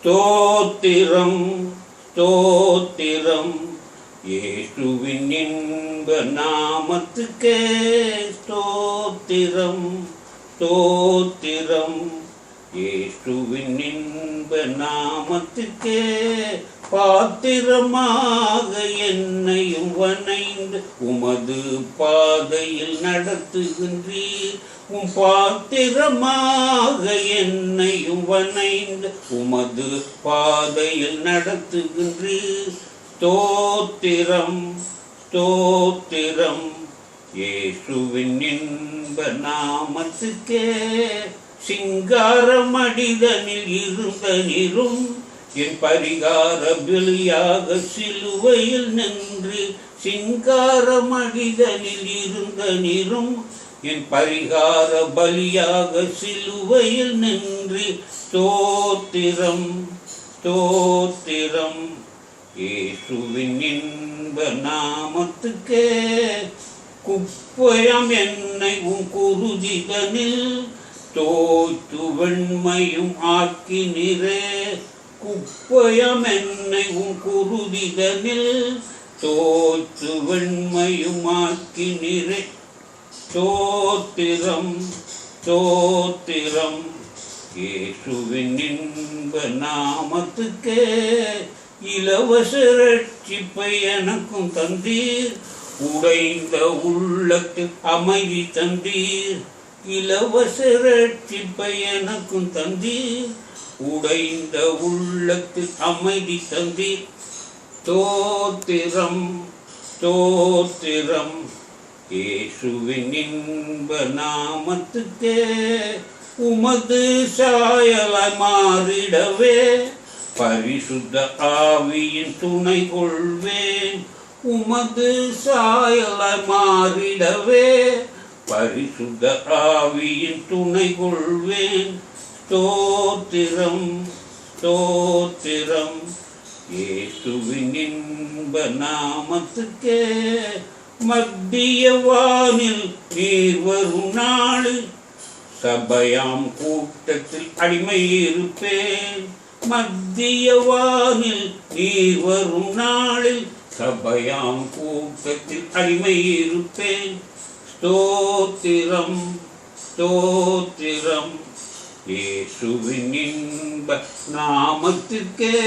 ஸ்தோத்திரம் ஸ்தோத்திரம் இயேசுவின் இன்ப நாமத்துக்கே ஸ்தோத்திரம் ஸ்தோத்திரம் இயேசுவின் இன்ப நாமத்துக்கே பாத்திரமாக என்னையும் வணைந்து உமது பாதையில் நடத்துகின்றீர். உம் பாத்திரமாக என்னையும் வணைந்து உமது பாதையில் நடத்துகின்றீர். ஸ்தோத்திரம் ஸ்தோத்திரம் இயேசுவின் இன்ப நாமத்துக்கே. சிங்கார மனிதனில் இருந்த நீரும் என் பரிகார பலியாக சிலுவையில் நின்று. சிங்கார மனிதனில் இருந்த நீரும் என் பரிகார பலியாக சிலுவையில் நின்று. ஸ்தோத்திரம் ஸ்தோத்திரம் இயேசுவின் இன்ப நாமத்துக்கே. குப்பையம் என்னை உம் குருதிதனில் தோய்த்து வெண்மையும் ஆக்கினீரே. குப்பையம் என்னை உம் குருதிதனில் தோய்த்து வெண்மையும் ஆக்கினீரே. ஸ்தோத்திரம் ஸ்தோத்திரம் இயேசுவின் இன்ப நாமத்துக்கே. இலவச ரட்சிப்பை எனக்கும் தந்தீர். உடைந்த உள்ளத்தில் அமைதி தந்தீர். இலவச ரட்சிப்பை எனக்கும் தந்தீர். உடைந்த உள்ளத்தில் அமைதி தந்தீர். ஸ்தோத்திரம் ஸ்தோத்திரம் இயேசுவின் இன்ப நாமத்துக்கே. உமது சாயலாய் மாறிடவே பரிசுத்த ஆவியின் துணை கொள்வேன். உமது சாயலாய் மாறிடவே பரிசுத்த ஆவியின் துணை கொள்வேன். ஸ்தோத்திரம் ஸ்தோத்திரம் இயேசுவின் இன்ப நாமத்துக்கே. மத்திய வானில் நீர் வரும் நாளில் சபையாம் கூட்டத்தில் அடிமை இருப்பேன். மத்திய வானில் நீர் வரும் நாளில் சபையாம் கூட்டத்தில் அடிமை இருப்பேன். ஸ்தோத்திரம் ஸ்தோத்திரம் இயேசுவின் இன்ப நாமத்துக்கே.